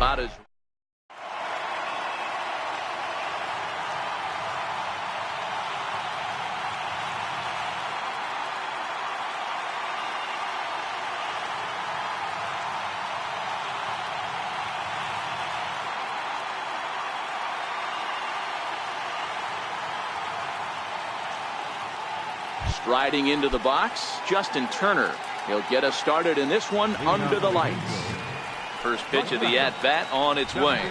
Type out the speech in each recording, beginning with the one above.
Zapata's. Striding into the box, Justin Turner. He'll get us started in this one under the lights. First pitch of the at-bat on its way.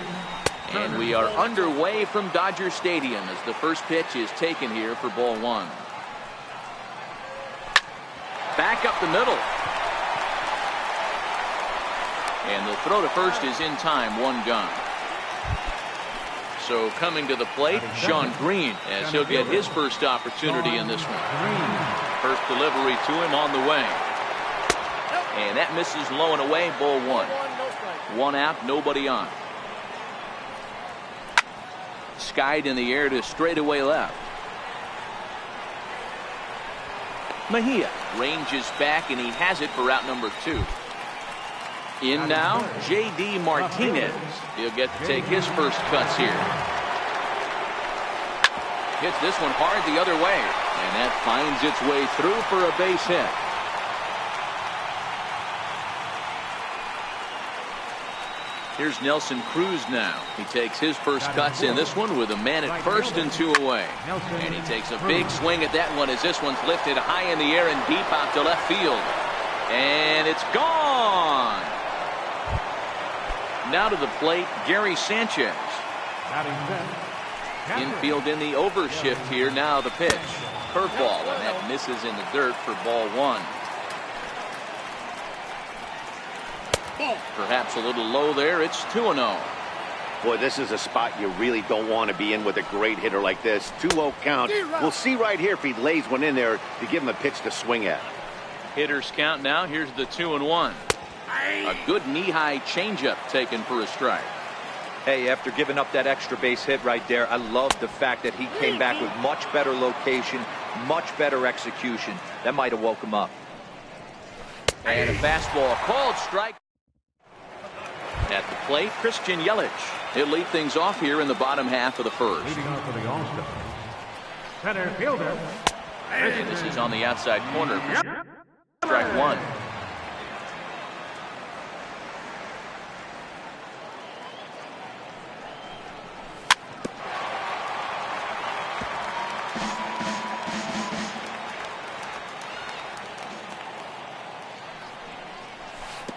And we are underway from Dodger Stadium as the first pitch is taken here for ball one. Back up the middle. And the throw to first is in time, one gone. So coming to the plate, Sean Green, as he'll get his first opportunity in this one. First delivery to him on the way. And that misses low and away, ball one. One out, nobody on. Skied in the air to straightaway left. Mejia ranges back, and he has it for out number two. In now, J.D. Martinez. He'll get to take his first cuts here. Hits this one hard the other way, and that finds its way through for a base hit. Here's Nelson Cruz now. He takes his first cuts in this one with a man at first and two away. And he takes a big swing at that one as this one's lifted high in the air and deep out to left field. And it's gone. Now to the plate, Gary Sanchez. Infield in the overshift here. Now the pitch. Curveball, and that misses in the dirt for ball one. Perhaps a little low there. It's 2-0. Boy, this is a spot you really don't want to be in with a great hitter like this. Too low count. We'll see right here if he lays one in there to give him a pitch to swing at. Hitters count now. Here's the 2-1. A good knee-high changeup taken for a strike. Hey, after giving up that extra base hit right there, I love the fact that he came back with much better location, much better execution. That might have woke him up. And a fastball called strike. At the plate, Christian Yelich. He'll lead things off here in the bottom half of the first. Leading off for the All-Star, center fielder. And this is on the outside corner for strike one.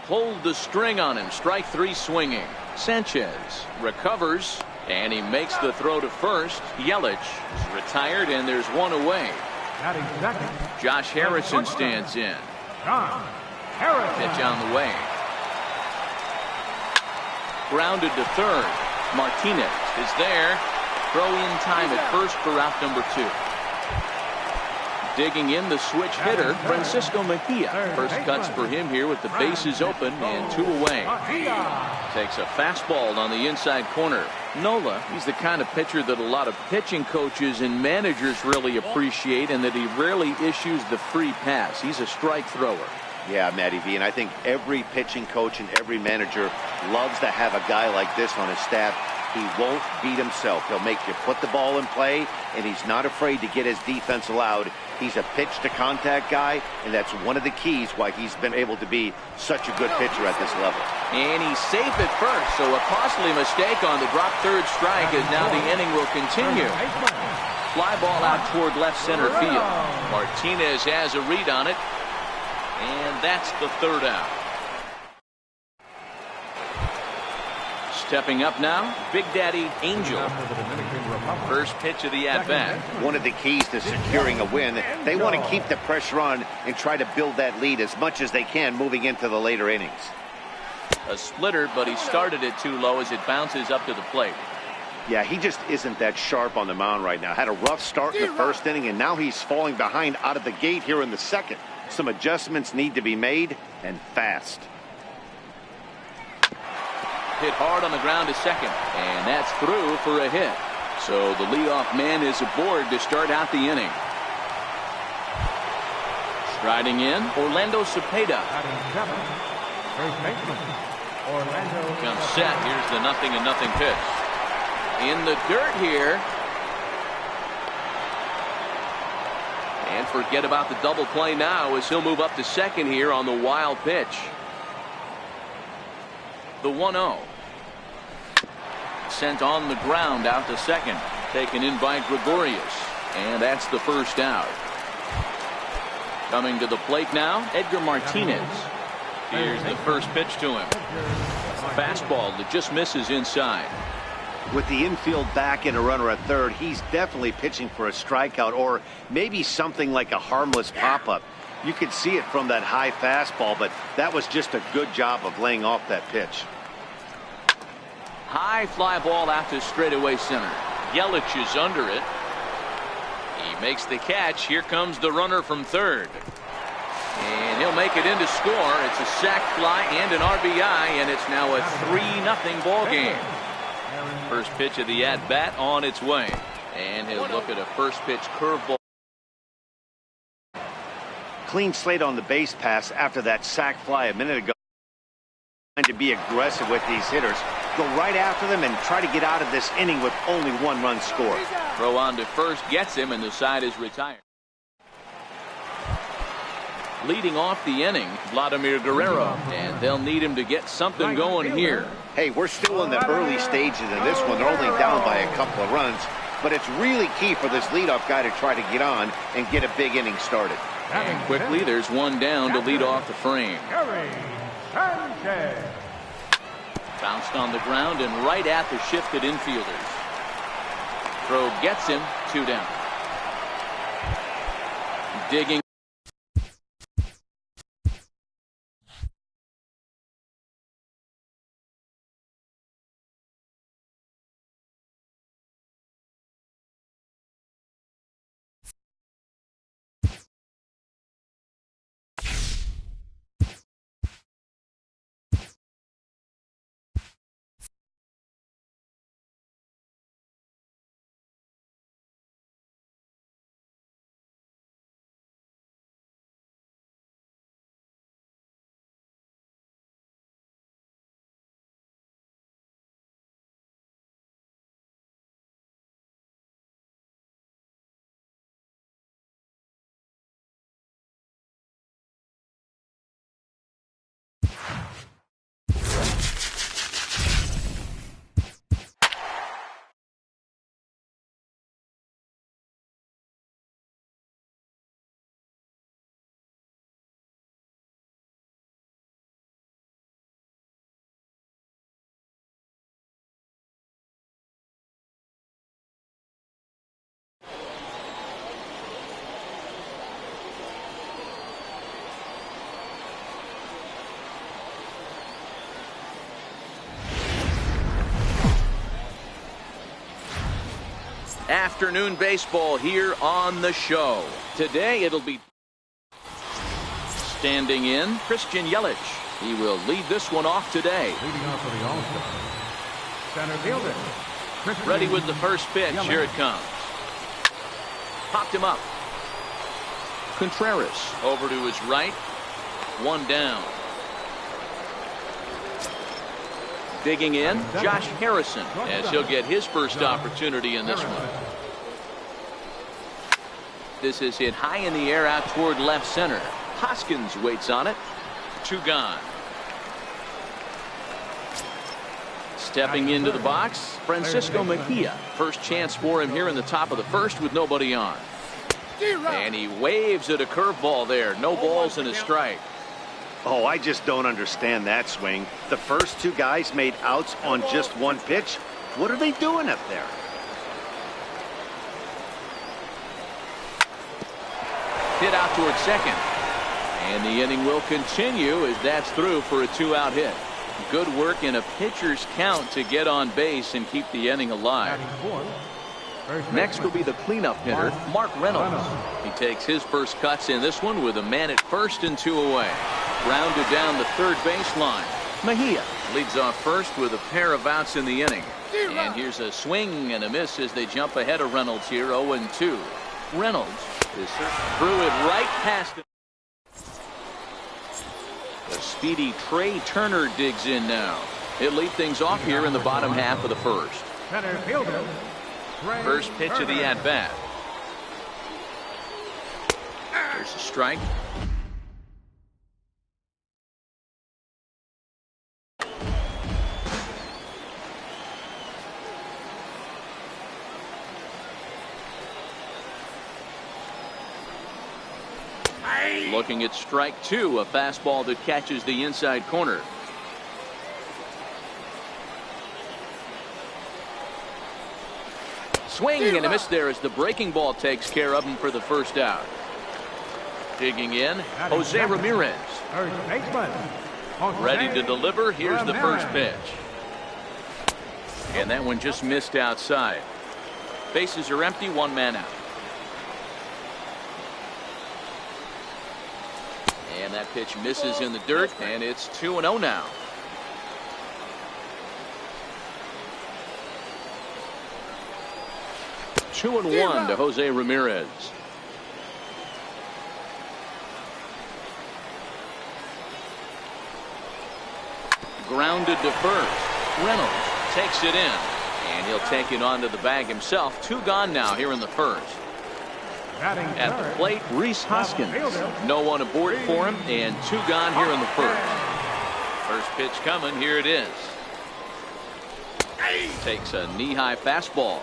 Pulled the string on him. Strike three swinging. Sanchez recovers, and he makes the throw to first. Yelich is retired, and there's one away. Josh Harrison stands in. Pitch on the way. Grounded to third. Martinez is there. Throw in time at first for out number two. Digging in the switch hitter, Francisco Mejia. First cuts for him here with the bases open and two away. Takes a fastball on the inside corner. Nola, he's the kind of pitcher that a lot of pitching coaches and managers really appreciate, and that he rarely issues the free pass. He's a strike thrower. Yeah, Matty V, and I think every pitching coach and every manager loves to have a guy like this on his staff. He won't beat himself. He'll make you put the ball in play, and he's not afraid to get his defense allowed. He's a pitch-to-contact guy, and that's one of the keys why he's been able to be such a good pitcher at this level. And he's safe at first, so a costly mistake on the drop third strike, as now the inning will continue. Fly ball out toward left center field. Martinez has a read on it, and that's the third out. Stepping up now, Big Daddy Angel. First pitch of the at-bat. One of the keys to securing a win, they want to keep the pressure on and try to build that lead as much as they can moving into the later innings. A splitter, but he started it too low as it bounces up to the plate. Yeah, he just isn't that sharp on the mound right now. Had a rough start in the first inning, and now he's falling behind out of the gate here in the second. Some adjustments need to be made, and fast. Hit hard on the ground to second, and that's through for a hit. So the leadoff man is aboard to start out the inning. Striding in, Orlando Cepeda. Orlando. Comes set. Here's the 0-0 pitch. In the dirt here. And forget about the double play now as he'll move up to second here on the wild pitch. The 1-0. Sent on the ground out to second. Taken in by Gregorius. And that's the first out. Coming to the plate now, Edgar Martinez. Here's the first pitch to him. Fastball that just misses inside. With the infield back and a runner at third, he's definitely pitching for a strikeout or maybe something like a harmless pop-up. You could see it from that high fastball, but that was just a good job of laying off that pitch. High fly ball out to straightaway center. Yelich is under it. He makes the catch. Here comes the runner from third. And he'll make it in to score. It's a sac fly and an RBI, and it's now a 3-0 ball game. First pitch of the at-bat on its way. And he'll look at a first pitch curveball. Clean slate on the base pass after that sac fly a minute ago. Trying to be aggressive with these hitters. Go right after them and try to get out of this inning with only one run scored. Throw on to first gets him, and the side is retired. Leading off the inning, Vladimir Guerrero, and they'll need him to get something going here. Hey, we're still in the early stages in this one. They're only down by a couple of runs, but it's really key for this leadoff guy to try to get on and get a big inning started. And quickly, there's one down to lead off the frame. Bounced on the ground and right at the shifted infielders. Throw gets him, 2 down. Digging. Afternoon baseball here on the show. Today it'll be standing in Christian Yelich. He will lead this one off today. Leading off for the All-Star. Center fielder. Christian Ready with the first pitch. Yelich. Here it comes. Popped him up. Contreras over to his right. 1 down. Digging in, Josh Harrison, as he'll get his first opportunity in this one. This is hit high in the air out toward left center. Hoskins waits on it. 2 gone. Stepping into the box, Francisco Mejia. First chance for him here in the top of the first with nobody on. And he waves at a curveball there. No balls and a strike. Oh, I just don't understand that swing. The first 2 guys made outs on just 1 pitch. What are they doing up there? Hit out toward second. And the inning will continue as that's through for a 2-out hit. Good work in a pitcher's count to get on base and keep the inning alive. Next will be the cleanup hitter, Mark Reynolds. He takes his first cuts in this one with a man at first and 2 away. Grounded down the third baseline. Mejia leads off first with a pair of outs in the inning. And here's a swing and a miss as they jump ahead of Reynolds here, 0-2. Reynolds is threw it right past him. The speedy Trey Turner digs in now. He'll lead things off here in the bottom half of the first. Center fielder. First pitch of the at-bat. There's a strike. Looking at strike two, a fastball that catches the inside corner. Swing and a miss there as the breaking ball takes care of him for the first out. Digging in, Jose Ramirez. First baseman. Ready to deliver. Here's the first pitch. And that one just missed outside. Bases are empty, one man out. And that pitch misses in the dirt, and it's 2-0 now. Two and one to Jose Ramirez. Grounded to first. Reynolds takes it in, and he'll take it onto the bag himself. Two gone now here in the first. At the plate, Rhys Hoskins. No one aboard for him, and two gone here in the first. First pitch coming. Here it is. Takes a knee-high fastball.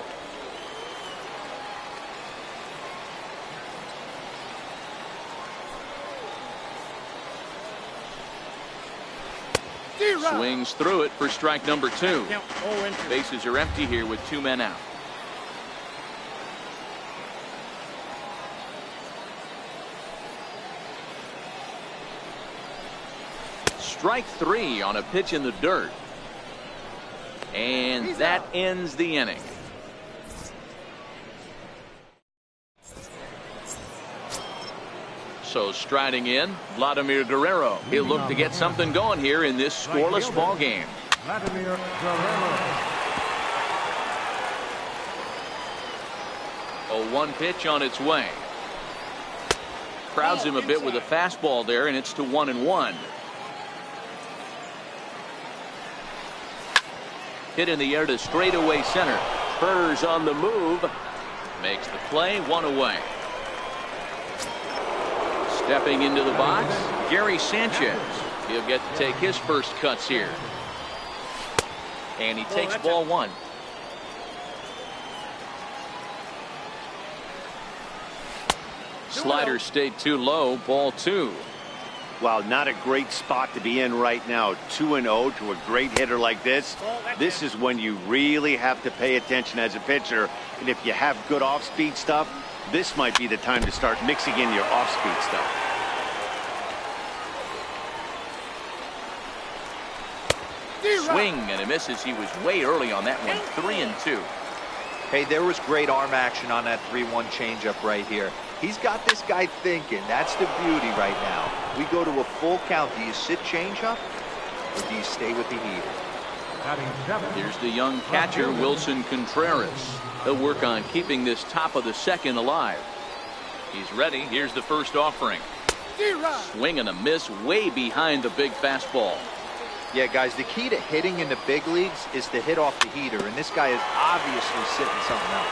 Swings through it for strike number two. Bases are empty here with two men out. Strike three on a pitch in the dirt. And that ends the inning. So striding in, Vladimir Guerrero. He'll look to get something going here in this scoreless ball game. Vladimir Guerrero. 0-1 pitch on its way. Crowds him a bit with a fastball there, and it's to 1-1. Hit in the air to straightaway center. Turner's on the move. Makes the play, one away. Stepping into the box, Gary Sanchez. He'll get to take his first cuts here. And he takes ball one. Slider stayed too low, ball two. Well, not a great spot to be in right now. 2-0 to a great hitter like this. This is when you really have to pay attention as a pitcher. And if you have good off-speed stuff, this might be the time to start mixing in your off-speed stuff. Swing and a misses. He was way early on that one. 3-2. Hey, there was great arm action on that 3-1 changeup right here. He's got this guy thinking. That's the beauty right now. We go to a full count. Do you sit changeup or do you stay with the heater? Here's the young catcher, Wilson Contreras. They'll work on keeping this top of the second alive. He's ready. Here's the first offering. Swing and a miss way behind the big fastball. Yeah, guys, the key to hitting in the big leagues is to hit off the heater, and this guy is obviously sitting something else.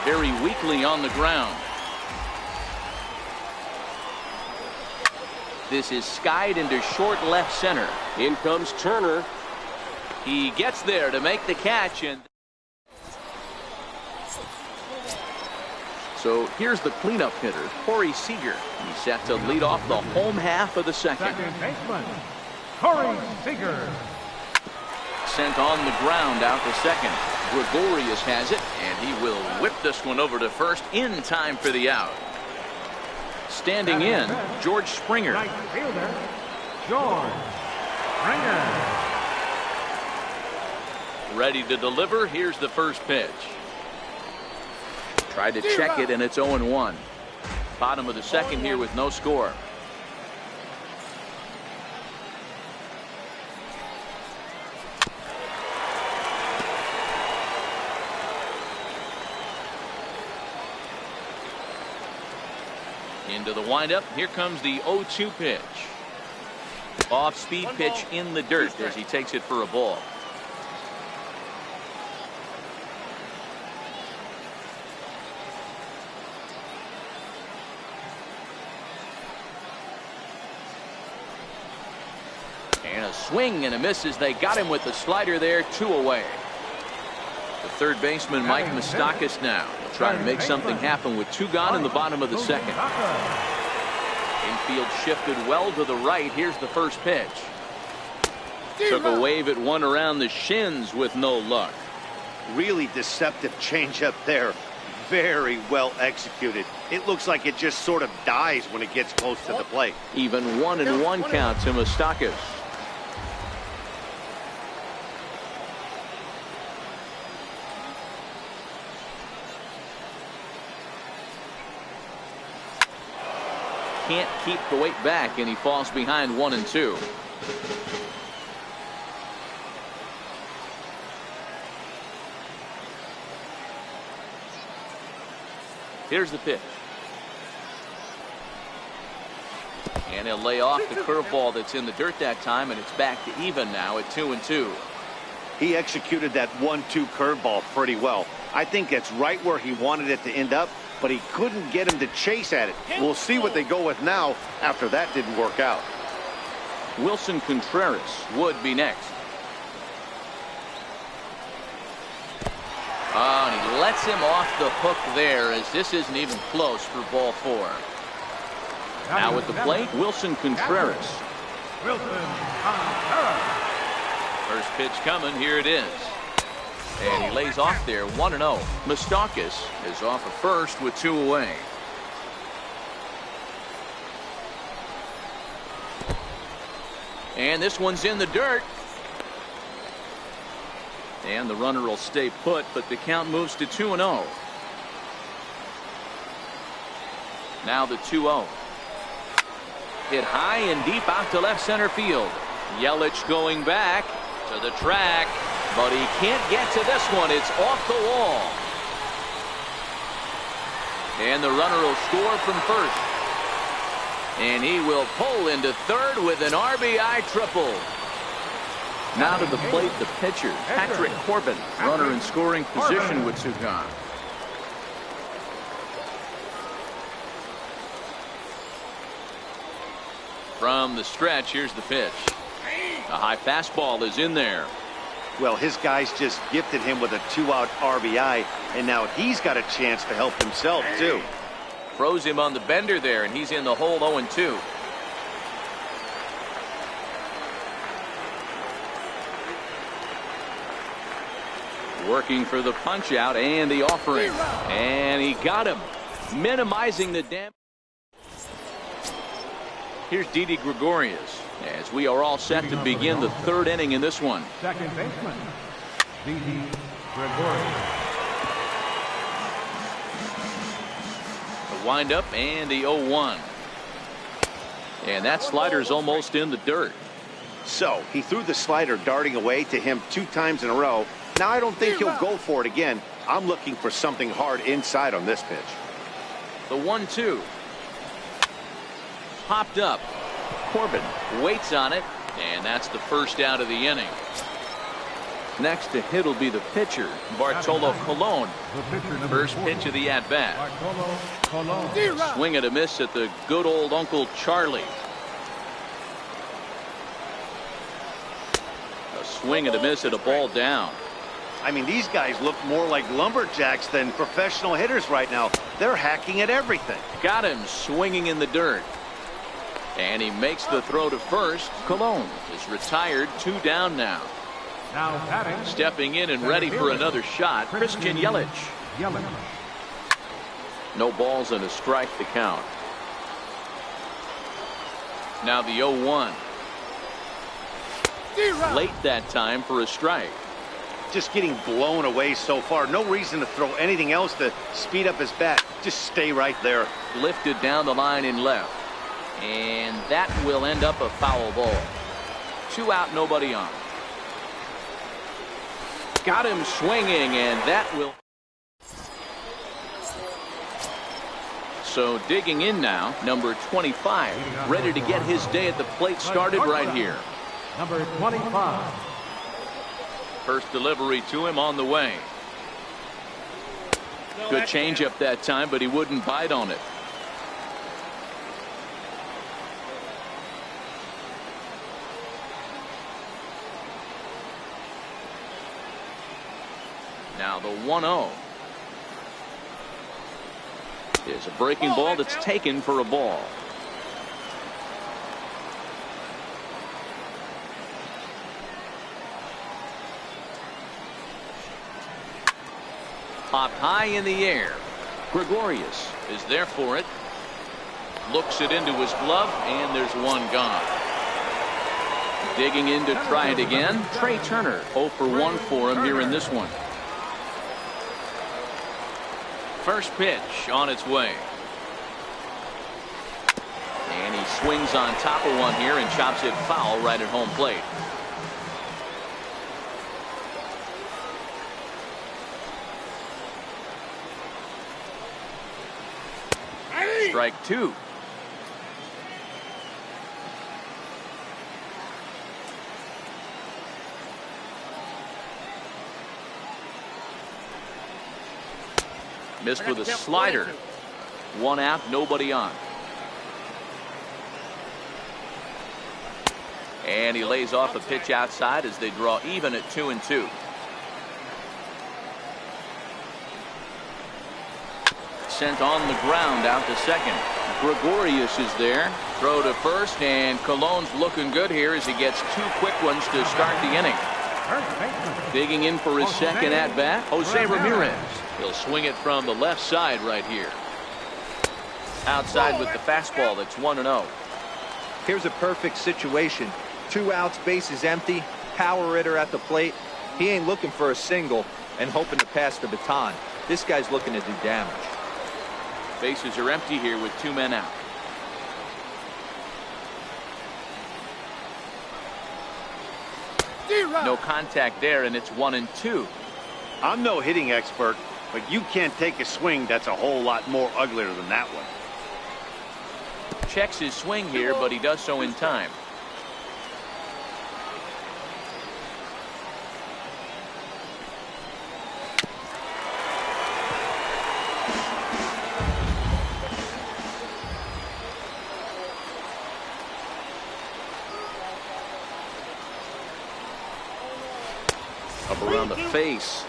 Very weakly on the ground. This is skied into short left center. In comes Turner. He gets there to make the catch, and so here's the cleanup hitter, Corey Seager. He's set to lead off the home half of the second. Second baseman, Corey Seager. Sent on the ground out to second. Gregorius has it, and he will whip this one over to first in time for the out. Standing in, George Springer. Right fielder, George Springer. Ready to deliver. Here's the first pitch. Tried to check it, and it's 0-1. Bottom of the second here with no score. Into the windup. Here comes the 0-2 pitch. Off-speed pitch in the dirt as he takes it for a ball. And a swing and a miss as they got him with the slider there. 2 away. The third baseman, Mike Moustakas, now trying to make something happen with 2 gone in the bottom of the second. Infield shifted well to the right. Here's the first pitch. Took a wave at one around the shins with no luck. Really deceptive changeup there. Very well executed. It looks like it just sort of dies when it gets close to the plate. Even 1-1 count to Moustakas. Can't keep the weight back, and he falls behind 1-2. Here's the pitch. And he'll lay off the curveball that's in the dirt that time, and it's back to even now at 2-2. He executed that 1-2 curveball pretty well. I think that's right where he wanted it to end up, but he couldn't get him to chase at it. We'll see what they go with now after that didn't work out. Wilson Contreras would be next. Oh, and he lets him off the hook there as this isn't even close for ball 4. Now at the plate, Wilson Contreras. First pitch coming, here it is. And he lays off there, 1-0. Moustakas is off at first with 2 away. And this one's in the dirt. And the runner will stay put, but the count moves to 2-0. Now the 2-0. Hit high and deep out to left center field. Yelich going back to the track, but he can't get to this one. It's off the wall. And the runner will score from first. And he will pull into third with an RBI triple. Now to the plate, the pitcher, Patrick Corbin. Runner in scoring position with 2 gone. From the stretch, here's the pitch. A high fastball is in there. Well, his guys just gifted him with a 2-out RBI, and now he's got a chance to help himself, too. Throws him on the bender there, and he's in the hole 0-2. Working for the punch out and the offering. And he got him, minimizing the damage. Here's Didi Gregorius as we are all set to begin the 3rd inning in this one. Second baseman, Didi Gregorius. The windup and the 0-1. And that slider's almost in the dirt. So he threw the slider darting away to him 2 times in a row. Now I don't think he'll go for it again. I'm looking for something hard inside on this pitch. The 1-2. Popped up. Corbin waits on it, and that's the first out of the inning. Next to hit will be the pitcher, Bartolo Colon. First pitch of the at-bat. Swing and a miss at the good old Uncle Charlie. A swing and a miss at a ball down. I mean, these guys look more like lumberjacks than professional hitters right now. They're hacking at everything. Got him swinging in the dirt. And he makes the throw to first. Colon is retired, 2 down now. Now batting. Stepping in and ready for another shot, Christian Yelich. No balls and a strike to count. Now the 0-1. Late that time for a strike. Just getting blown away so far. No reason to throw anything else to speed up his bat. Just stay right there. Lifted down the line in left. And that will end up a foul ball. 2 out, nobody on. Got him swinging, and that will. So digging in now, number 25, ready to get his day at the plate started right here. Number 25. First delivery to him on the way. Good changeup that time, but he wouldn't bite on it. Now the 1-0 is a breaking ball that's taken for a ball. Popped high in the air. Gregorius is there for it. Looks it into his glove, and there's one gone. Digging in to try it again. Trey Turner 0 for 1 for him here in this one. First pitch on its way. And he swings on top of one here and chops it foul right at home plate. Strike 2. Missed with a slider. 1 out, nobody on. And he lays off a pitch outside as they draw even at 2-2. Sent on the ground out to second. Gregorius is there. Throw to first, and Cologne's looking good here as he gets 2 quick ones to start the inning. Digging in for his second at bat, Jose Ramirez. He'll swing it from the left side right here. Outside with the fastball. That's 1-0. Here's a perfect situation. 2 outs, bases empty, power hitter at the plate. He ain't looking for a single and hoping to pass the baton. This guy's looking to do damage. Bases are empty here with 2 men out. No contact there, and it's 1-2. I'm no hitting expert, but you can't take a swing that's a whole lot more uglier than that one. Checks his swing here, but he does so in time. Up around the face.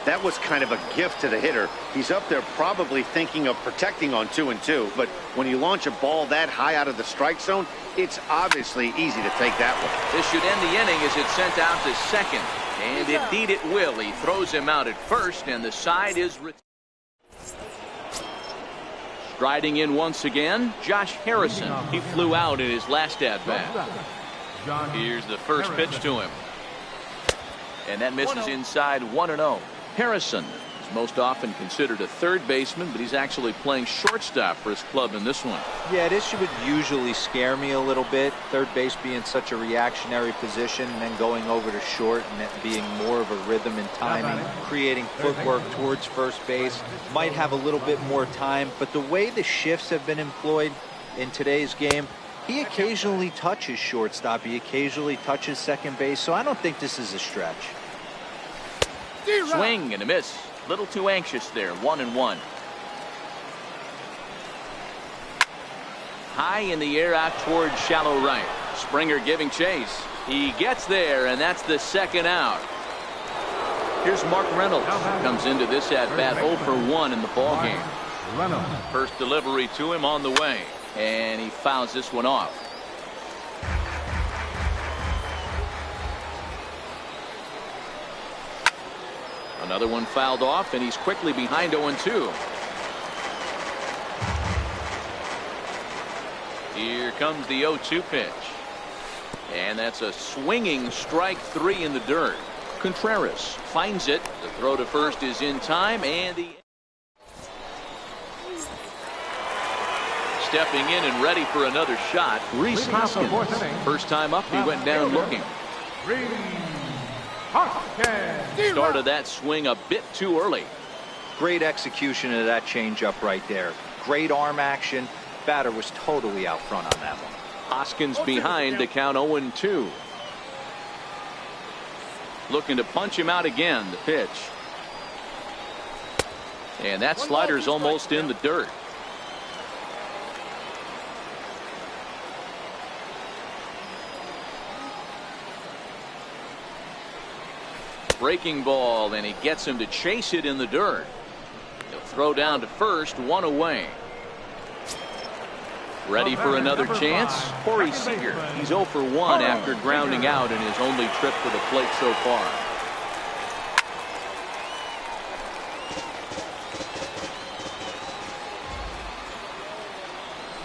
That was kind of a gift to the hitter. He's up there probably thinking of protecting on 2-2, but when you launch a ball that high out of the strike zone, it's obviously easy to take that one. This should end the inning as it's sent out to second. And indeed it will. He throws him out at first, and the side is striding in once again, Josh Harrison. He flew out in his last at-bat. Here's the first pitch to him. And that misses inside. 1-0. Harrison is most often considered a third baseman, but he's actually playing shortstop for his club in this one. Yeah, this would usually scare me a little bit. Third base being such a reactionary position, and then going over to short and that being more of a rhythm and timing, creating footwork towards first base. Might have a little bit more time, but the way the shifts have been employed in today's game, he occasionally touches shortstop. He occasionally touches second base, so I don't think this is a stretch. Swing and a miss. Little too anxious there. 1-1. High in the air out towards shallow right. Springer giving chase. He gets there, and that's the second out. Here's Mark Reynolds. Comes into this at bat 0 for 1 in the ballgame. First delivery to him on the way, and he fouls this one off. Another one fouled off, and he's quickly behind 0-2. Here comes the 0-2 pitch. And that's a swinging strike 3 in the dirt. Contreras finds it. The throw to first is in time, and the stepping in and ready for another shot, Rhys Hoskins. First time up, he went down looking. Start Started that swing a bit too early. Great execution of that changeup right there. Great arm action. Batter was totally out front on that one. Hoskins behind to count 0-2. Looking to punch him out again. The pitch. And that slider's almost in the dirt. Breaking ball, and he gets him to chase it in the dirt. He'll throw down to first, 1 away. Ready for another chance? Corey Seager. He's 0 for 1 after grounding out in his only trip to the plate so far.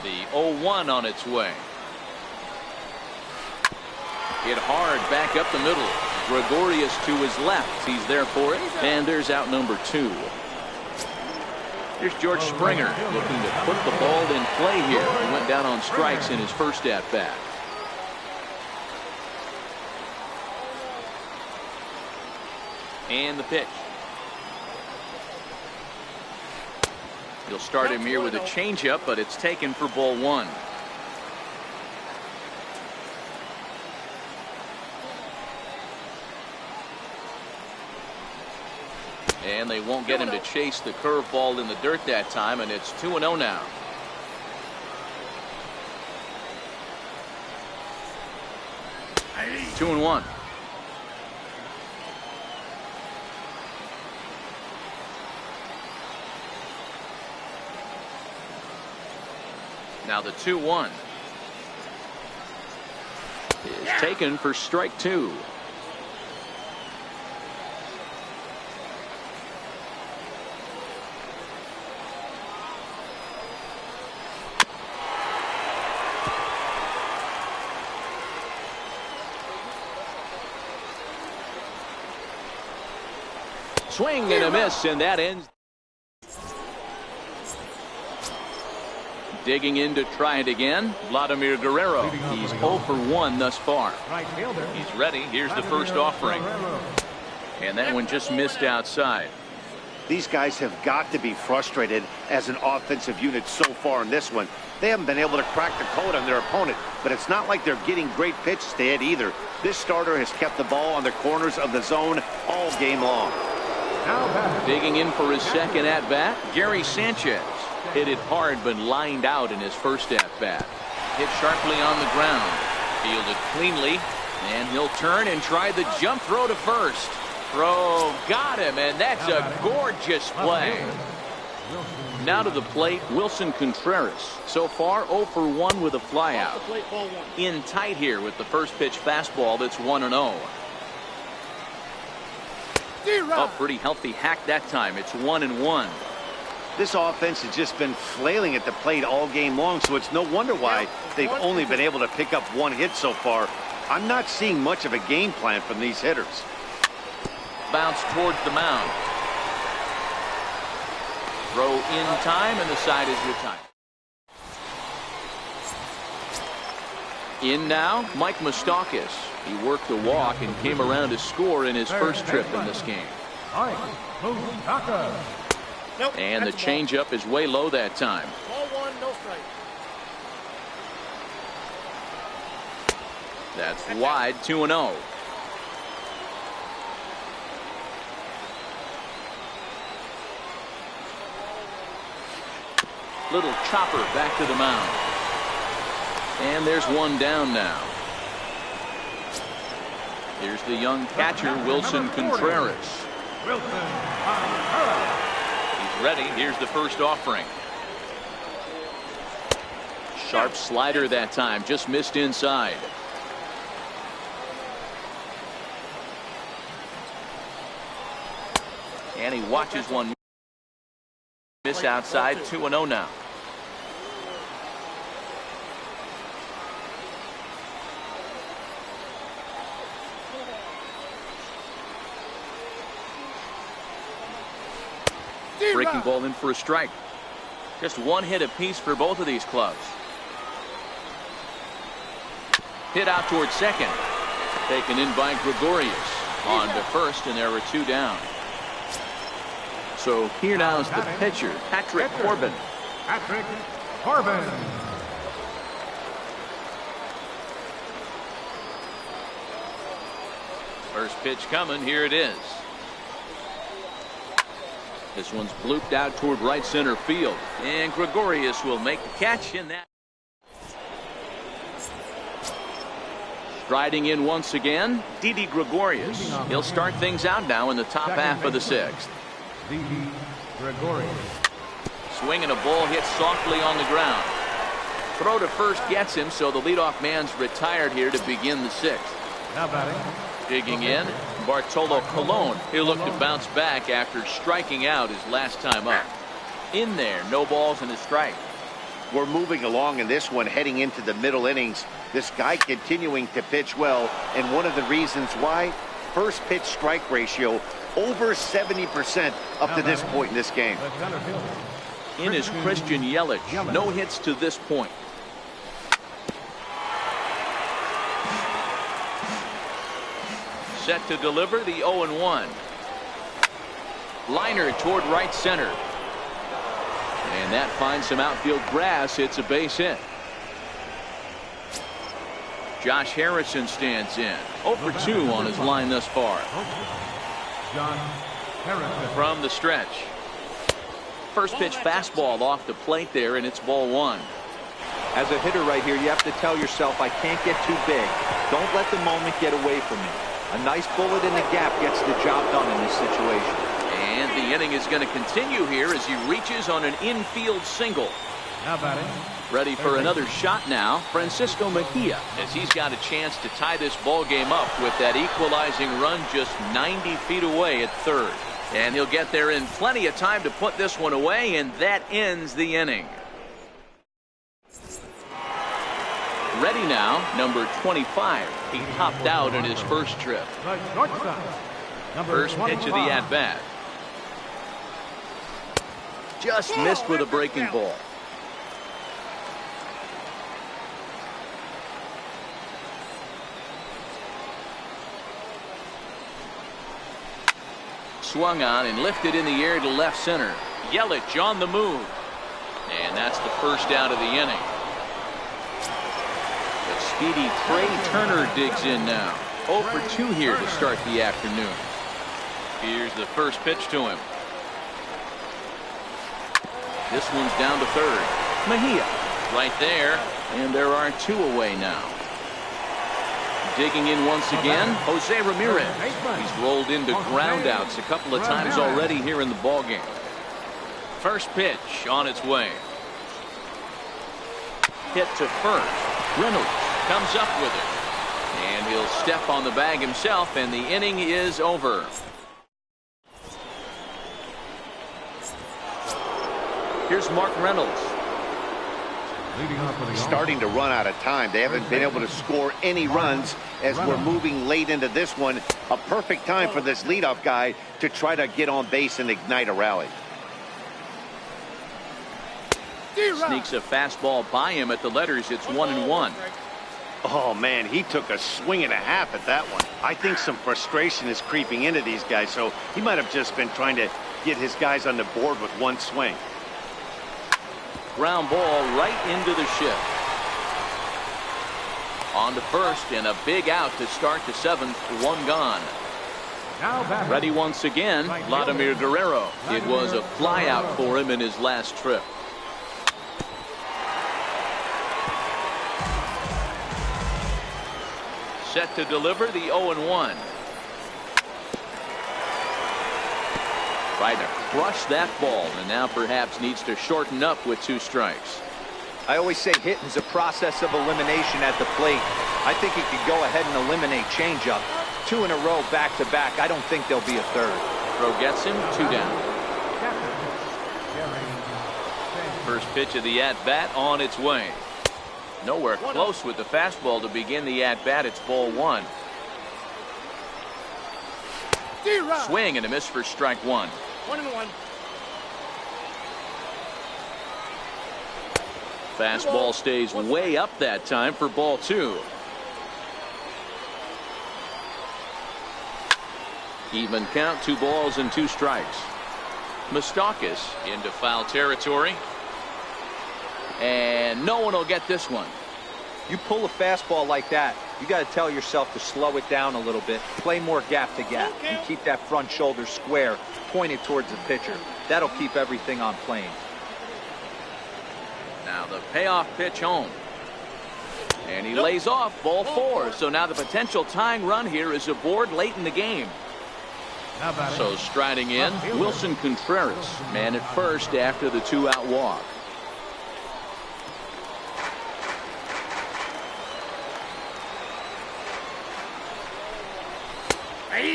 The 0-1 on its way. Hit hard back up the middle. Gregorius to his left. He's there for it. And there's out number 2. Here's George Springer looking to put the ball in play here. He went down on strikes in his first at bat. And the pitch. He'll start him here with a changeup, but it's taken for ball 1. And they won't get him to chase the curveball in the dirt that time, and it's 2-0 now. Two and 1. Now the 2-1 is taken for strike 2. Swing and a miss, and that ends. Digging in to try it again, Vladimir Guerrero. He's 0 for 1 thus far. He's ready. Here's the first offering. And that one just missed outside. These guys have got to be frustrated as an offensive unit so far in this one. They haven't been able to crack the code on their opponent, but it's not like they're getting great pitches to hit either. This starter has kept the ball on the corners of the zone all game long. Digging in for his second at-bat, Gary Sanchez. Hit it hard but lined out in his first at-bat. Hit sharply on the ground. Fielded cleanly, and he'll turn and try the jump throw to first. Throw got him, and that's a gorgeous play. Now to the plate, Wilson Contreras. So far 0 for 1 with a flyout. In tight here with the first pitch fastball that's 1-0. A pretty healthy hack that time. It's 1-1. This offense has just been flailing at the plate all game long, so it's no wonder why they've only been able to pick up 1 hit so far. I'm not seeing much of a game plan from these hitters. Bounce towards the mound. Throw in time, and the side is retired. In now, Mike Moustakas. He worked the walk and came around to score in his first trip in this game. And the changeup is way low that time. Ball 1, no strike. That's wide, 2-0. Little chopper back to the mound. And there's one down now. Here's the young catcher, Wilson Contreras. He's ready. Here's the first offering. Sharp slider that time. Just missed inside. And he watches one miss outside. 2-0 now. Breaking ball in for a strike. Just 1 hit apiece for both of these clubs. Hit out towards second. Taken in by Gregorius. On to first, and there are 2 down. So here now is the pitcher, Patrick Corbin. Patrick Corbin. First pitch coming. Here it is. This one's blooped out toward right center field. And Gregorius will make the catch in that. Striding in once again, Didi Gregorius. He'll start things out now in the top half of the sixth. Didi Gregorius. Swinging a ball hit softly on the ground. Throw to first gets him, so the leadoff man's retired here to begin the sixth. Now batting. Digging in, Bartolo Colon. He'll look to bounce back after striking out his last time up. In there, no balls and a strike. We're moving along in this one, heading into the middle innings. This guy continuing to pitch well, and one of the reasons why, first pitch strike ratio over 70% up to this point in this game. In is Christian Yelich. No hits to this point. Set to deliver the 0-1. Liner toward right center. And that finds some outfield grass. It's a base hit. Josh Harrison stands in. 0 for 2 on his line thus far. John Harrison. From the stretch. First pitch fastball off the plate there, and it's ball one. As a hitter right here, you have to tell yourself, I can't get too big. Don't let the moment get away from me. A nice bullet in the gap gets the job done in this situation. And the inning is going to continue here as he reaches on an infield single. Now batting. Ready for another shot now, Francisco Mejia, as he's got a chance to tie this ball game up with that equalizing run just 90 feet away at third. And he'll get there in plenty of time to put this one away, and that ends the inning. Ready now, number 25. He popped out in his first trip. The shortstop. First pitch of the at-bat. Just missed with a breaking ball. Swung on and lifted in the air to left center. Yelich on the move. And that's the first out of the inning. The speedy Trey Turner digs in now. 0 for 2 here to start the afternoon. Here's the first pitch to him. This one's down to third. Mejia right there. And there are 2 away now. Digging in once again, Jose Ramirez. He's rolled into groundouts a couple of times already here in the ballgame. First pitch on its way. Hit to first. Reynolds comes up with it. And he'll step on the bag himself, and the inning is over. Here's Mark Reynolds. Starting to run out of time. They haven't been able to score any runs as we're moving late into this one. A perfect time for this leadoff guy to try to get on base and ignite a rally. Sneaks a fastball by him at the letters. It's 1-1. Oh, man, he took a swing and a half at that one. I think some frustration is creeping into these guys, so he might have just been trying to get his guys on the board with one swing. Ground ball right into the shift. On to first, and a big out to start the seventh. 1 gone. Now ready once again, Vladimir Guerrero. It was a fly out for him in his last trip. Set to deliver the 0-1. Tried to crush that ball, and now perhaps needs to shorten up with 2 strikes. I always say hitting is a process of elimination at the plate. I think he could go ahead and eliminate changeup. 2 in a row back to back. I don't think there'll be a third. Throw gets him, 2 down. First pitch of the at-bat on its way. Nowhere close with the fastball to begin the at-bat. It's ball 1. Swing and a miss for strike 1. 1-1. Fastball stays way up that time for ball 2. Even count, 2 balls and 2 strikes. Mustakis into foul territory. And no one will get this one. You pull a fastball like that, you got to tell yourself to slow it down a little bit, play more gap to gap, and keep that front shoulder square, pointed towards the pitcher. That'll keep everything on plane. Now the payoff pitch home. And he lays off ball 4. So now the potential tying run here is aboard late in the game. So striding in, Wilson Contreras, man at first after the 2-out walk.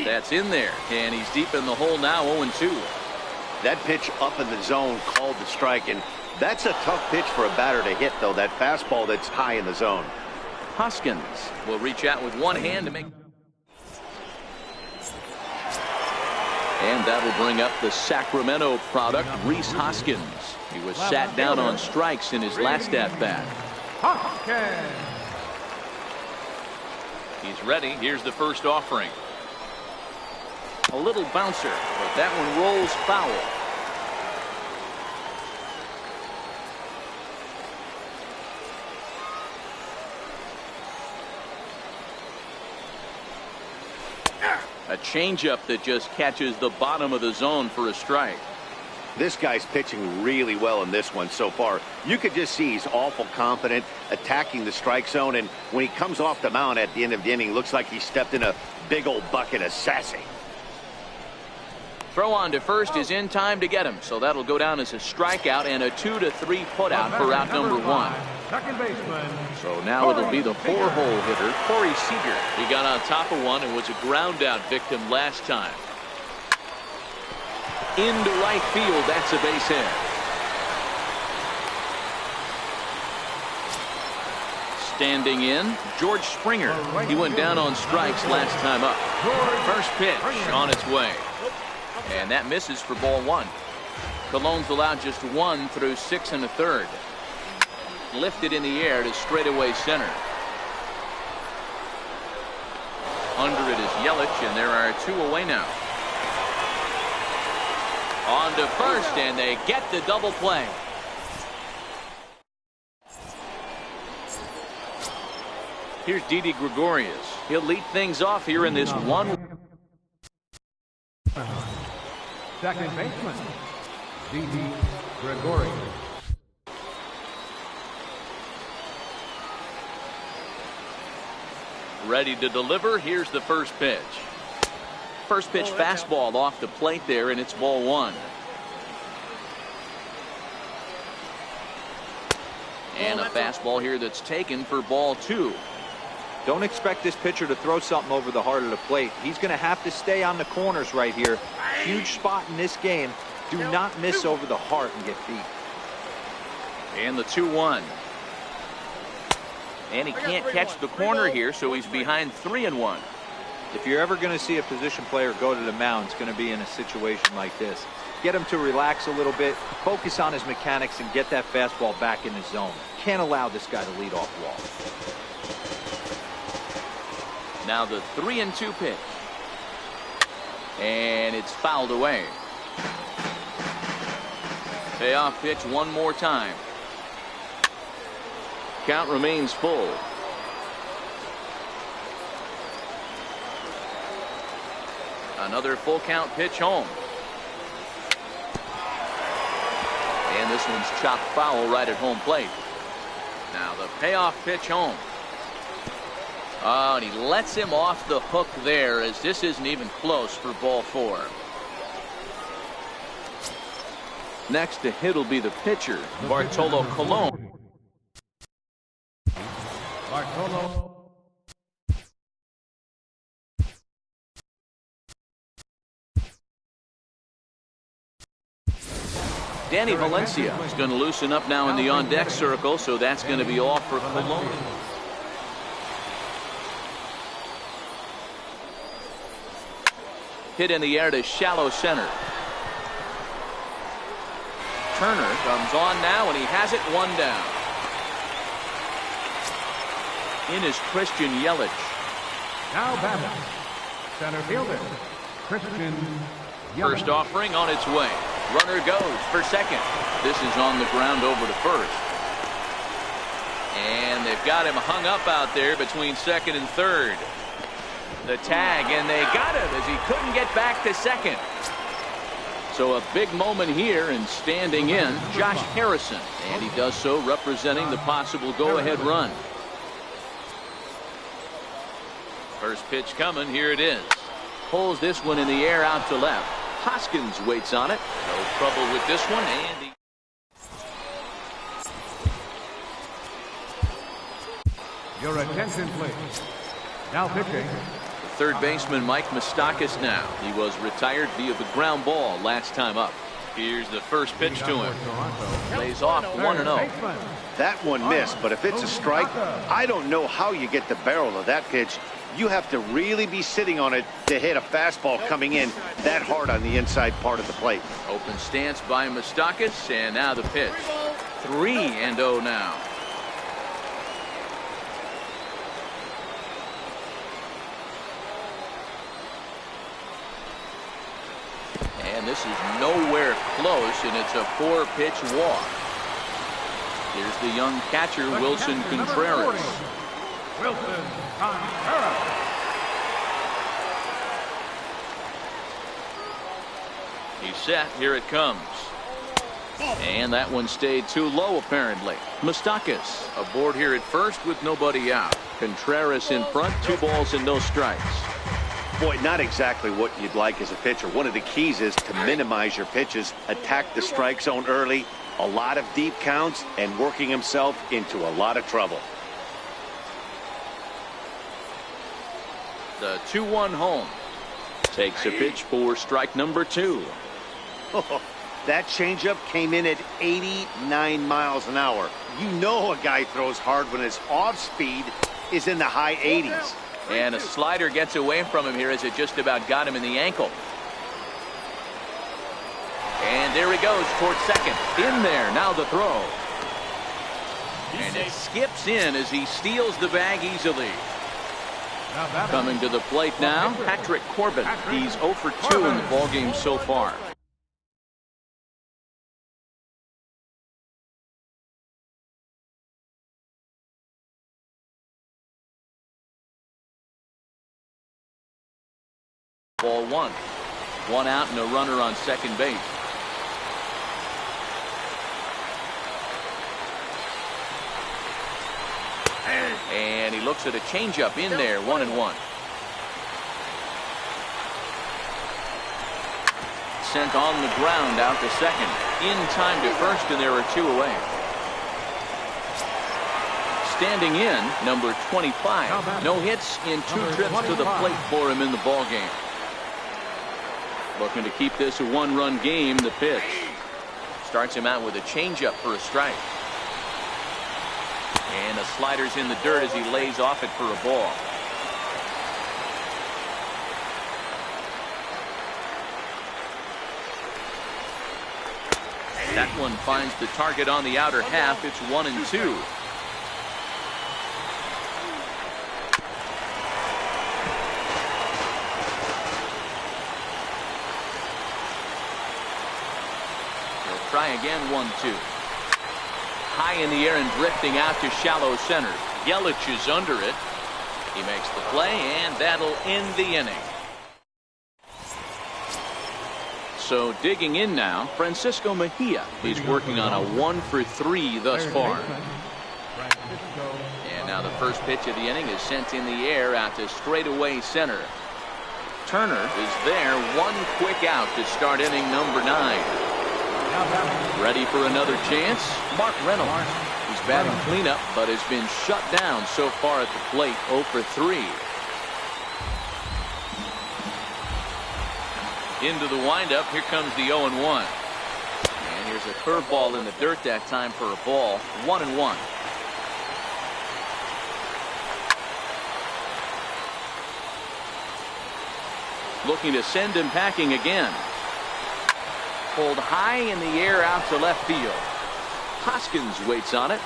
That's in there, and he's deep in the hole now, 0-2. That pitch up in the zone called the strike, and that's a tough pitch for a batter to hit, though, that fastball that's high in the zone. Hoskins will reach out with one hand to make. And that'll bring up the Sacramento product, Rhys Hoskins. He was sat down on strikes in his last at-bat. He's ready. Here's the first offering. A little bouncer, but that one rolls foul. A changeup that just catches the bottom of the zone for a strike. This guy's pitching really well in this one so far. You could just see he's awful confident attacking the strike zone, and when he comes off the mound at the end of the inning, looks like he stepped in a big old bucket of sassy. Throw on to first is in time to get him, so that'll go down as a strikeout and a 2-3 putout for out number 1. Second baseman. So now it'll be the 4-hole hitter, Corey Seager. He got on top of one and was a ground out victim last time. Into right field, that's a base hit. Standing in, George Springer. He went down on strikes last time up. First pitch on its way. And that misses for ball 1. Cologne's allowed just 1 through 6 1/3. Lifted in the air to straightaway center. Under it is Yelich, and there are 2 away now. On to first, and they get the double play. Here's Didi Gregorius. He'll lead things off here in this one. Second baseman, Didi Gregorius. Ready to deliver. Here's the first pitch. First pitch fastball off the plate there, and it's ball 1. And a fastball here that's taken for ball 2. Don't expect this pitcher to throw something over the heart of the plate. He's going to have to stay on the corners right here. Huge spot in this game. Do not miss over the heart and get beat. And the 2-1. And he can't catch the corner here, so he's behind 3-1. If you're ever going to see a position player go to the mound, it's going to be in a situation like this. Get him to relax a little bit, focus on his mechanics, and get that fastball back in his zone. Can't allow this guy to lead off walk. Now the 3-2 pitch. And it's fouled away. Payoff pitch one more time. Count remains full. Another full count pitch home. And this one's chopped foul right at home plate. Now the payoff pitch home. Oh, and he lets him off the hook there, as this isn't even close for ball 4. Next to hit will be the pitcher, Bartolo Colon. Bartolo. Danny Valencia is going to loosen up now in the on-deck circle, so that's going to be off for Colon. Hit in the air to shallow center. Turner comes on now, and he has it, one down. In is Christian Yelich. Now batting, center fielder, Christian Yelich. First offering on its way. Runner goes for second. This is on the ground over to first. And they've got him hung up out there between second and third. The tag, and they got him as he couldn't get back to second. So a big moment here, and standing in, Josh Harrison. And he does so representing the possible go-ahead run. First pitch coming. Here it is. Pulls this one in the air out to left. Hoskins waits on it. No trouble with this one. And Your attention, please. Now pitching. third baseman Mike Moustakas now. He was retired via the ground ball last time up. Here's the first pitch to him. Lays off 1-0. That one missed, but if it's a strike, I don't know how you get the barrel of that pitch. You have to really be sitting on it to hit a fastball coming in that hard on the inside part of the plate. Open stance by Moustakas, and now the pitch. 3-0 now. And this is nowhere close, and it's a 4-pitch walk. Here's the young catcher, Wilson Contreras. Wilson Contreras. He's set. Here it comes. And that one stayed too low, apparently. Moustakas aboard here at first with nobody out. Contreras in front, 2 balls and no strikes. Boy, not exactly what you'd like as a pitcher. One of the keys is to minimize your pitches, attack the strike zone early, a lot of deep counts, and working himself into a lot of trouble. The 2-1 home. Takes a pitch for strike number 2. That changeup came in at 89 miles an hour. You know a guy throws hard when his off speed is in the high 80s. And a slider gets away from him here as it just about got him in the ankle. And there he goes towards second. In there, now the throw. And it skips in as he steals the bag easily. Coming to the plate now, Patrick Corbin. He's 0 for 2 in the ballgame so far. Ball 1. 1 out and a runner on second base. And he looks at a changeup in there, 1-1. Sent on the ground out to second. In time to first, and there are 2 away. Standing in, number 25. No hits in 2 trips to the plate for him in the ballgame. Looking to keep this a 1-run game. The pitch starts him out with a changeup for a strike. And the slider's in the dirt as he lays off it for a ball. That one finds the target on the outer half. It's 1-2. Try again, 1-2. High in the air and drifting out to shallow center. Yelich is under it. He makes the play, and that'll end the inning. So digging in now, Francisco Mejia. He's working on a 1 for 3 thus far. And now the first pitch of the inning is sent in the air out to straightaway center. Turner is there. 1 quick out to start inning number 9. Ready for another chance? Mark Reynolds. He's batting cleanup, but has been shut down so far at the plate. 0 for 3. Into the windup. Here comes the 0-1. And here's a curveball in the dirt that time for a ball. 1-1. Looking to send him packing again. Pulled high in the air out to left field. Hoskins waits on it.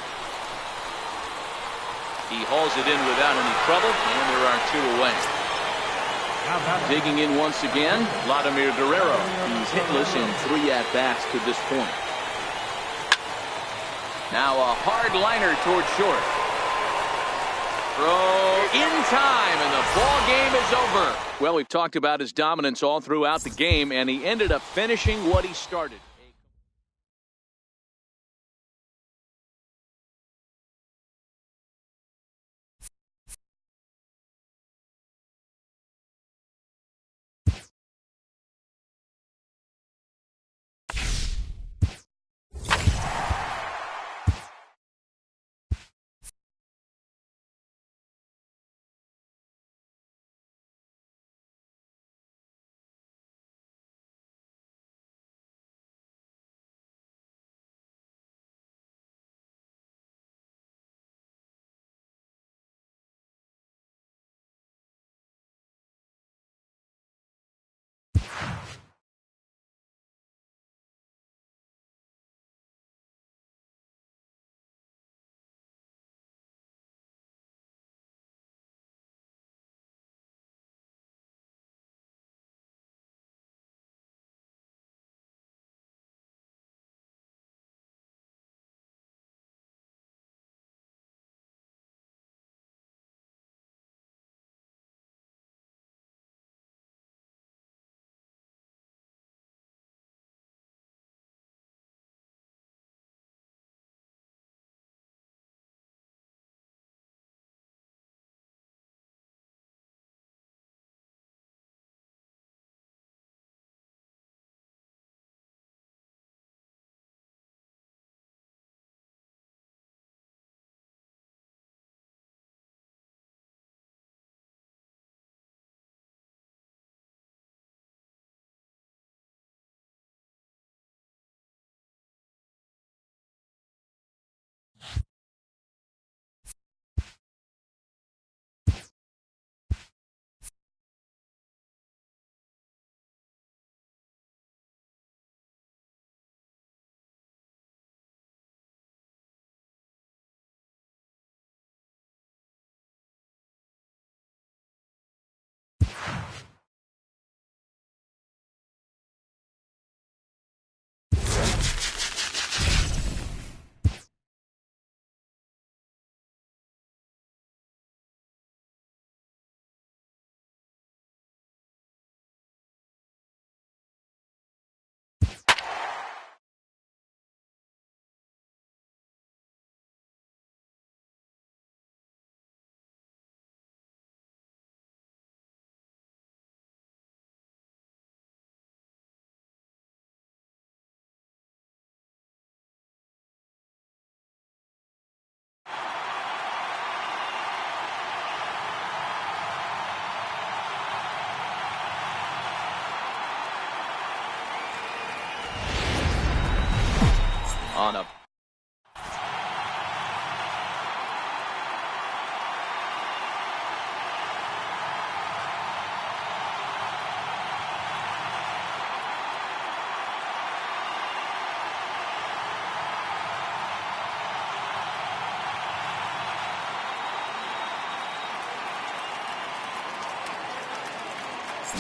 He hauls it in without any trouble, and there are 2 away. Digging in once again, Vladimir Guerrero. He's hitless in 3 at-bats to this point. Now a hard liner toward short. Throw in time, and the ball game is over. Well, we've talked about his dominance all throughout the game, and he ended up finishing what he started. On a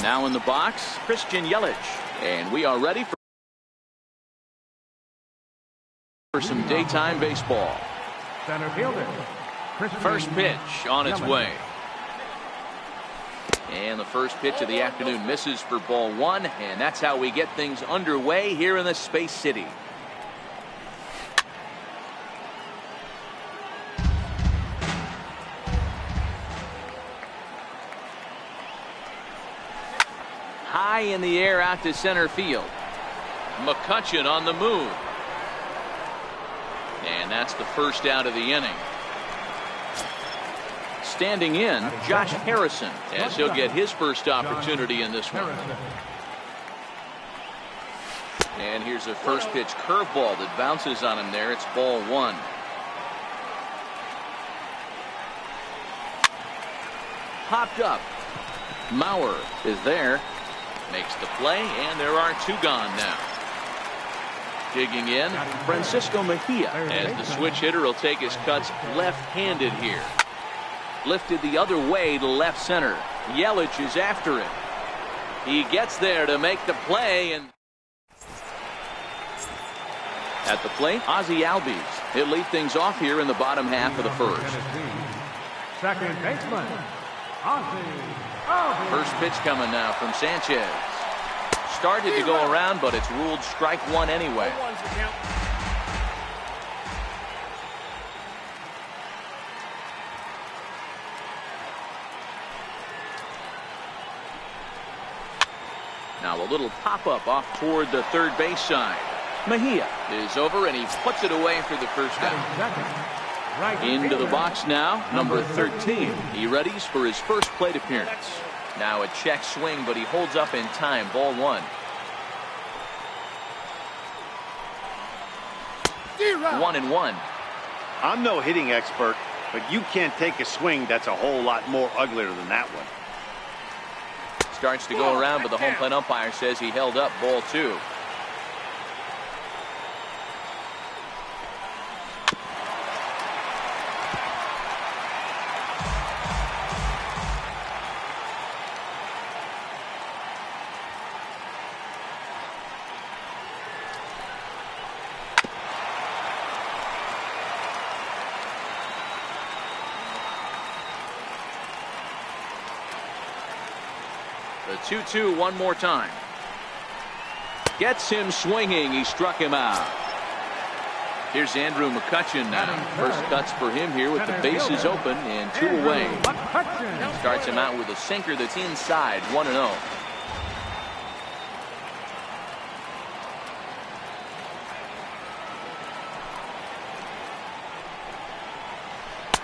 now in the box, Christian Yelich, and we are ready for some daytime baseball. Center fielder. First pitch on its way. And the first pitch of the afternoon misses for ball 1, and that's how we get things underway here in the Space City. High in the air out to center field. McCutchen on the move. And that's the first out of the inning. Standing in, Josh Harrison, as he'll get his first opportunity in this one. And here's a first pitch curveball that bounces on him there. It's ball 1. Popped up. Mauer is there. Makes the play, and there are 2 gone now. Digging in, Francisco Mejia, as the switch hitter will take his cuts left-handed here. Lifted the other way to left center. Yelich is after him. He gets there to make the play, and at the plate, Ozzie Albies. He'll lead things off here in the bottom half of the first. Second baseman, Ozzie Albies. First pitch coming now from Sanchez. Started to go around, but it's ruled strike one anyway. Now a little pop-up off toward the third base side. Mejia is over, and he puts it away for the first out. Into the box now, number 13. He readies for his first plate appearance. Now a check swing, but he holds up in time. Ball one. 1-1. I'm no hitting expert, but you can't take a swing that's a whole lot more uglier than that one. Starts to go around, but the home plate umpire says he held up. Ball two. The 2-2 one more time. Gets him swinging. He struck him out. Here's Andrew McCutchen now. First cuts for him here with the bases open and 2 away. Starts him out with a sinker that's inside. 1-0.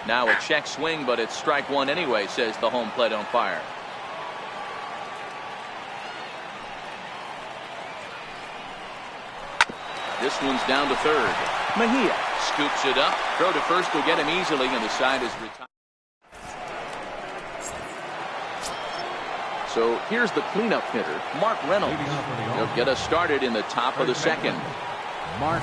Now a check swing, but it's strike one anyway, says the home plate umpire. This one's down to third. Mejia scoops it up. Throw to first will get him easily, and the side is retired. So here's the cleanup hitter, Mark Reynolds. He'll get us started in the top of the second. Mark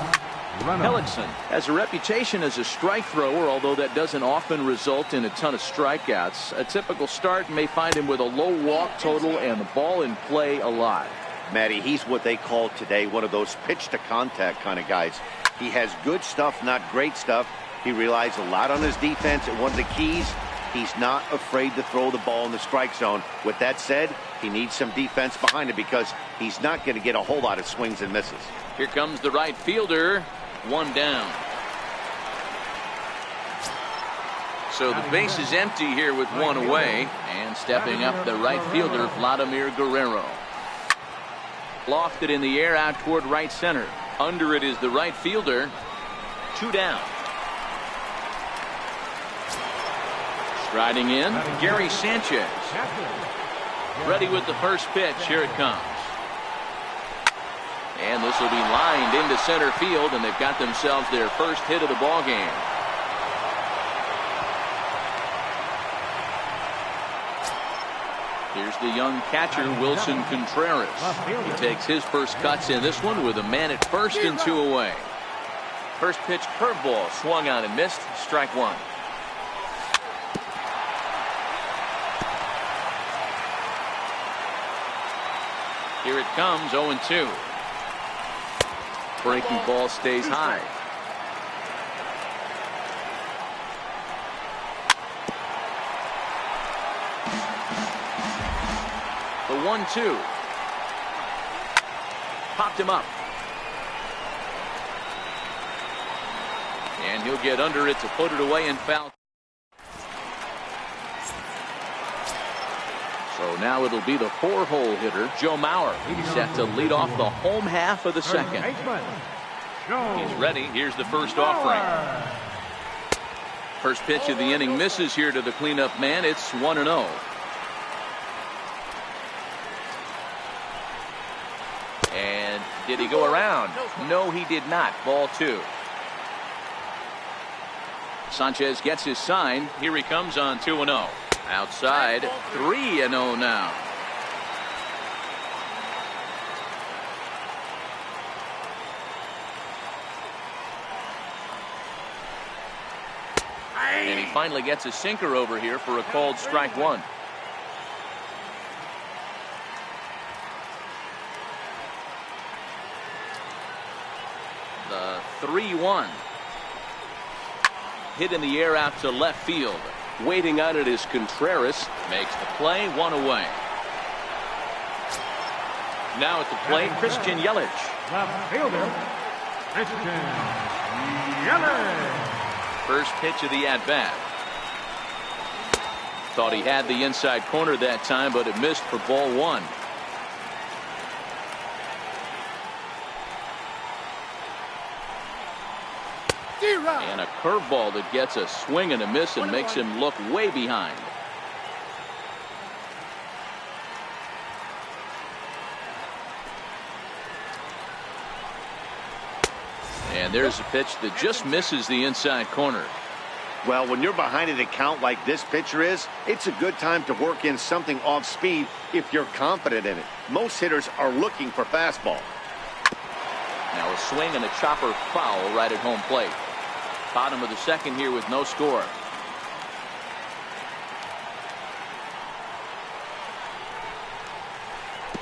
Hellickson has a reputation as a strike thrower, although that doesn't often result in a ton of strikeouts. A typical start may find him with a low walk total and the ball in play a lot. Matty, he's what they call today one of those pitch to contact kind of guys. He has good stuff, not great stuff. He relies a lot on his defense, and one of the keys, he's not afraid to throw the ball in the strike zone. With that said, he needs some defense behind him because he's not going to get a whole lot of swings and misses. Here comes the right fielder. One down. So the base is empty here with one away, and stepping up the right fielder, Vladimir Guerrero. Lofted in the air out toward right center. Under it is the right fielder. 2 down. Striding in, Gary Sanchez. Ready with the first pitch. Here it comes. And this will be lined into center field, and they've got themselves their first hit of the ball game. Here's the young catcher, Wilson Contreras. He takes his first cuts in this one with a man at first and 2 away. First pitch curveball swung on and missed. Strike one. Here it comes, 0-2. Breaking ball stays high. The 1-2. Popped him up. And he'll get under it to put it away and foul. So now it'll be the 4-hole hitter, Joe Mauer. He's set to lead off the home half of the second. He's ready. Here's the first offering. First pitch of the inning misses here to the cleanup man. It's 1-0. And did he go around? No, he did not. Ball 2. Sanchez gets his sign. Here he comes on 2-0. Outside, 3-0 now. And he finally gets a sinker over here for a called strike one. 3-1. Hit in the air out to left field. Waiting on it is Contreras. Makes the play, 1 away. Now at the plate, Christian Yelich. Left fielder, Christian Yelich. First pitch of the at-bat. Thought he had the inside corner that time, but it missed for ball 1. And a curveball that gets a swing and a miss and makes him look way behind. And there's a pitch that just misses the inside corner. Well, when you're behind an account like this pitcher is, it's a good time to work in something off speed if you're confident in it. Most hitters are looking for fastball. Now a swing and a chopper foul right at home plate. Bottom of the second here with no score.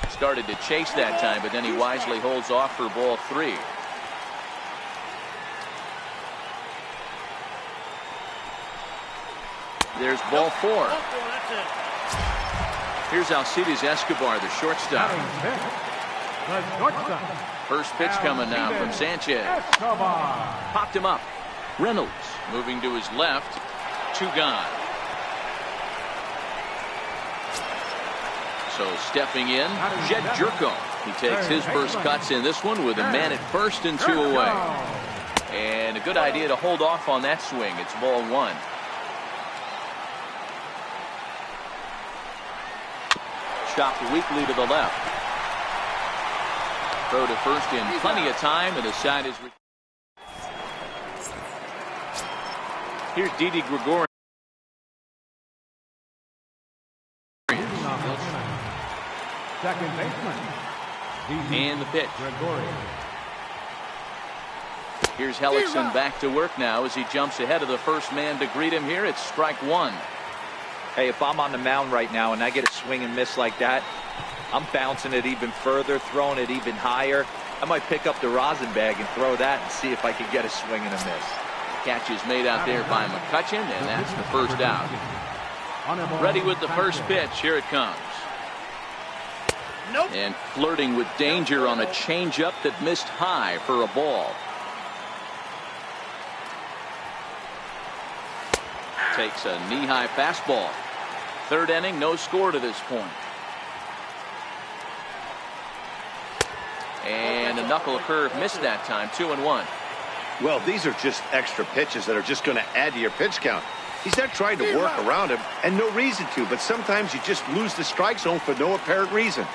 Started to chase that time, but then he wisely holds off for ball 3. There's ball 4. Here's Alcides Escobar, the shortstop. First pitch coming now from Sanchez. Popped him up. Reynolds moving to his left. 2 gone. So stepping in, Jed Jerko. He takes his first cuts in this one with a man at first and 2 away. And a good idea to hold off on that swing. It's ball 1. Chopped weakly to the left. Throw to first in plenty of time, and the side is. Here's Didi Gregorius. Second baseman. And the pitch. Here's Hellickson back to work now as he jumps ahead of the first man to greet him here. It's strike 1. Hey, if I'm on the mound right now and I get a swing and miss like that, I'm bouncing it even further, throwing it even higher. I might pick up the rosin bag and throw that and see if I can get a swing and a miss. Catch is made out there by McCutchen, and that's the first out. Ready with the first pitch. Here it comes. Nope. And flirting with danger on a changeup that missed high for a ball. Takes a knee-high fastball. Third inning, no score to this point. And a knuckle curve missed that time. 2-1. Well, these are just extra pitches that are just going to add to your pitch count. He's not trying to work around him, and no reason to, but sometimes you just lose the strike zone for no apparent reason.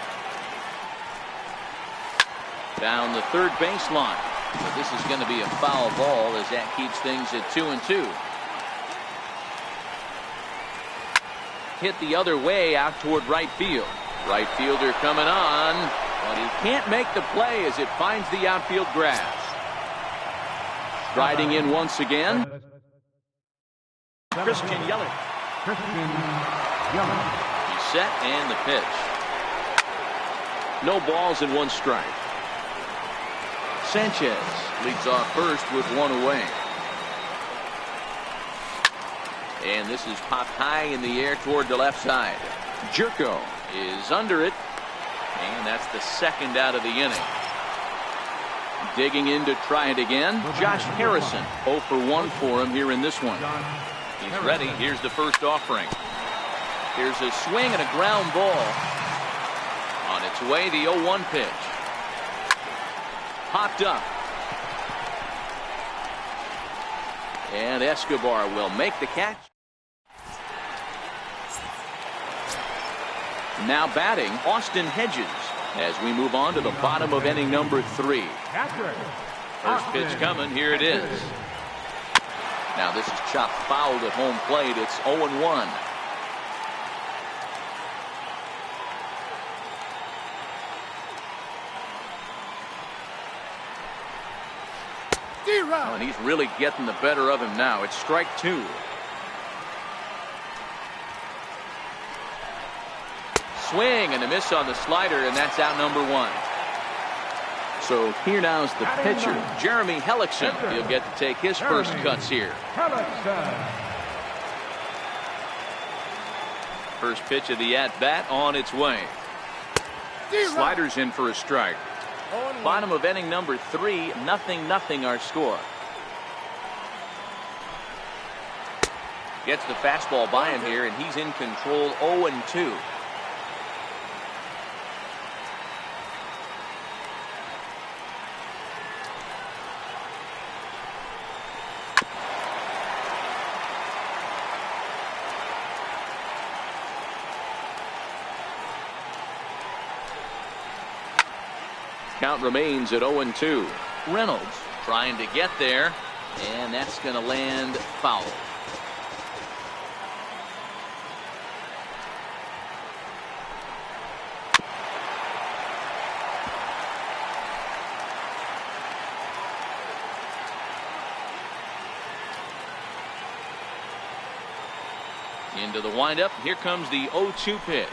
Down the third baseline. But this is going to be a foul ball as that keeps things at 2-2. Hit the other way out toward right field. Right fielder coming on, but he can't make the play as it finds the outfield grass. Riding in once again, Christian Yelich. He's set and the pitch. No balls and 1 strike. Sanchez leads off first with 1 away. And this is popped high in the air toward the left side. Jerko is under it, and that's the second out of the inning. Digging in to try it again, Josh Harrison. 0 for 1 for him here in this one. He's ready. Here's the first offering. Here's a swing and a ground ball. On its way, the 0-1 pitch. Popped up. And Escobar will make the catch. Now batting, Austin Hedges, as we move on to the bottom of inning number 3. First pitch coming. Here it is. Now this is chopped fouled at home plate. It's 0-1. Oh, and he's really getting the better of him now. It's strike 2. Swing and a miss on the slider, and that's out number 1. So here now's the pitcher, Jeremy Hellickson. He'll get to take his first cuts here. First pitch of the at-bat on its way. Sliders in for a strike. Bottom of inning number 3, 0-0 our score. Gets the fastball by him here, and he's in control. 0-2. Count remains at 0-2. Reynolds trying to get there, and that's going to land foul. Into the windup. Here comes the 0-2 pitch.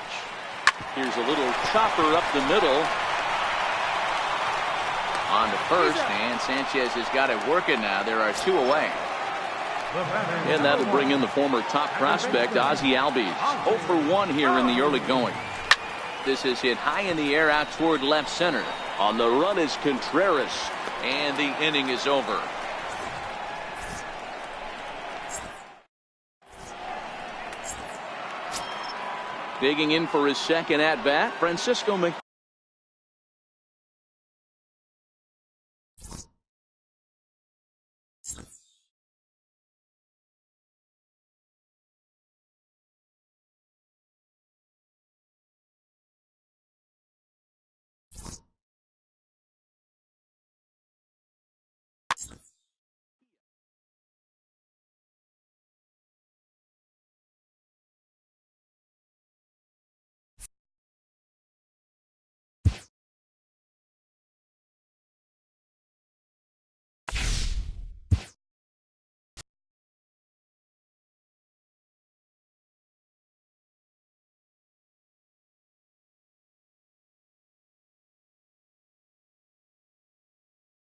Here's a little chopper up the middle. On to first, and Sanchez has got it working now. There are 2 away. And that'll bring in the former top prospect, Ozzie Albies. 0 for 1 here in the early going. This is hit high in the air out toward left center. On the run is Contreras, and the inning is over. Digging in for his second at-bat, Francisco McKee.